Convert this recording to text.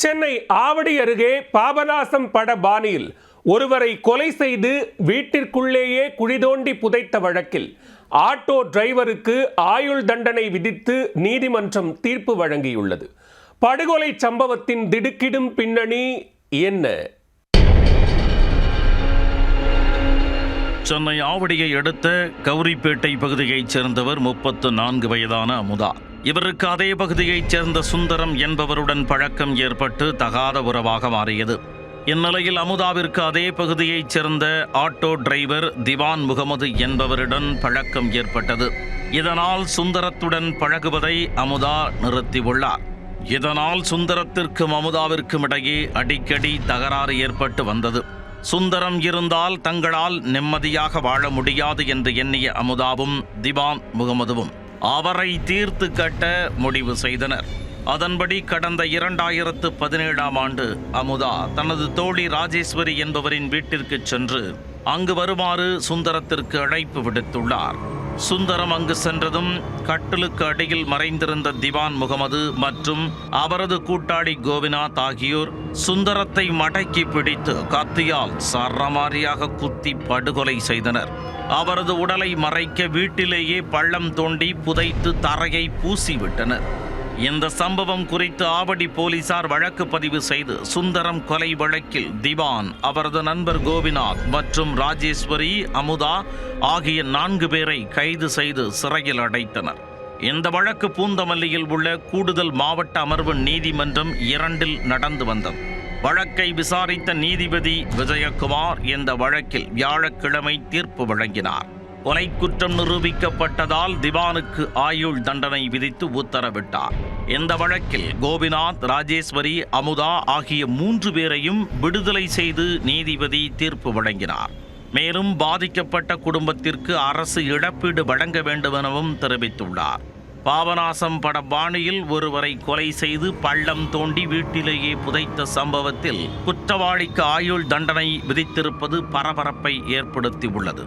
சென்னை ஆவடி அருகே பாபநாசம் பட பாணியில் ஒருவரை கொலை செய்து வீட்டிற்குள்ளேயே குழி தோண்டி புதைத்த வழக்கில் ஆட்டோ டிரைவருக்கு ஆயுள் தண்டனை விதித்து நீதிமன்றம் தீர்ப்பு வழங்கியுள்ளது. படுகொலை சம்பவத்தின் திடுக்கிடும் பின்னணி என்ன? சென்னை ஆவடியை அடுத்த கௌரிப்பேட்டை பகுதியைச் சேர்ந்தவர் 34 வயதான அமுதா. இவருக்கு அதே பகுதியைச் சேர்ந்த சுந்தரம் என்பவருடன் பழக்கம் ஏற்பட்டு தகாத உறவாக மாறியது. இந்நிலையில் அமுதாவிற்கு அதே பகுதியைச் சேர்ந்த ஆட்டோ டிரைவர் திவான் முகமது என்பவருடன் பழக்கம் ஏற்பட்டது. இதனால் சுந்தரத்துடன் பழகுவதை அமுதா நிறுத்தியுள்ளார். இதனால் சுந்தரத்திற்கும் அமுதாவிற்கும் இடையே அடிக்கடி தகராறு ஏற்பட்டு வந்தது. சுந்தரம் இருந்தால் தங்களால் நிம்மதியாக வாழ முடியாது என்று எண்ணிய அமுதாவும் திவான் முகமதுவும் அவரை தீர்த்து கட்ட முடிவு செய்தனர். அதன்படி கடந்த 2017ஆம் ஆண்டு அமுதா தனது தோழி ராஜேஸ்வரி என்பவரின் வீட்டிற்கு சென்று அங்கு வருமாறு சுந்தரத்திற்கு அழைப்பு விடுத்துள்ளார். சுந்தரம் அங்கு சென்றதும் கட்டிலுக்கு அடியில் மறைந்திருந்த திவான் முகமது மற்றும் அவரது கூட்டாளி கோபிநாத் ஆகியோர் சுந்தரத்தை மடக்கி பிடித்து கத்தியால் சரமாரியாக குத்தி படுகொலை செய்தனர். அவரது உடலை மறைக்க வீட்டிலேயே பள்ளம் தோண்டி புதைத்து தரையை பூசிவிட்டனர். இந்த சம்பவம் குறித்து ஆவடி போலீசார் வழக்கு பதிவு செய்து சுந்தரம் கொலை வழக்கில் திவான், அவரது நண்பர் கோபிநாத் மற்றும் ராஜேஸ்வரி, அமுதா ஆகிய 4 பேரை கைது செய்து சிறையில் அடைத்தனர். இந்த வழக்கு பூந்தமல்லியில் உள்ள கூடுதல் மாவட்ட அமர்வு நீதிமன்றம் 2இல் நடந்து வந்தது. வழக்கை விசாரித்த நீதிபதி விஜயகுமார் இந்த வழக்கில் வியாழக்கிழமை தீர்ப்பு வழங்கினார். கொலை குற்றம் நிரூபிக்கப்பட்டதால் திவானுக்கு ஆயுள் தண்டனை விதித்து உத்தரவிட்டார். இந்த வழக்கில் கோபிநாத், ராஜேஸ்வரி, அமுதா ஆகிய 3 பேரையும் விடுதலை செய்து நீதிபதி தீர்ப்பு வழங்கினார். மேலும் பாதிக்கப்பட்ட குடும்பத்திற்கு அரசு இழப்பீடு வழங்க வேண்டும் எனவும் தெரிவித்துள்ளார். பாபநாசம் பட பாணியில் ஒருவரை கொலை செய்து பள்ளம் தோண்டி வீட்டிலேயே புதைத்த சம்பவத்தில் குற்றவாளிக்கு ஆயுள் தண்டனை விதித்திருப்பது பரபரப்பை ஏற்படுத்தியுள்ளது.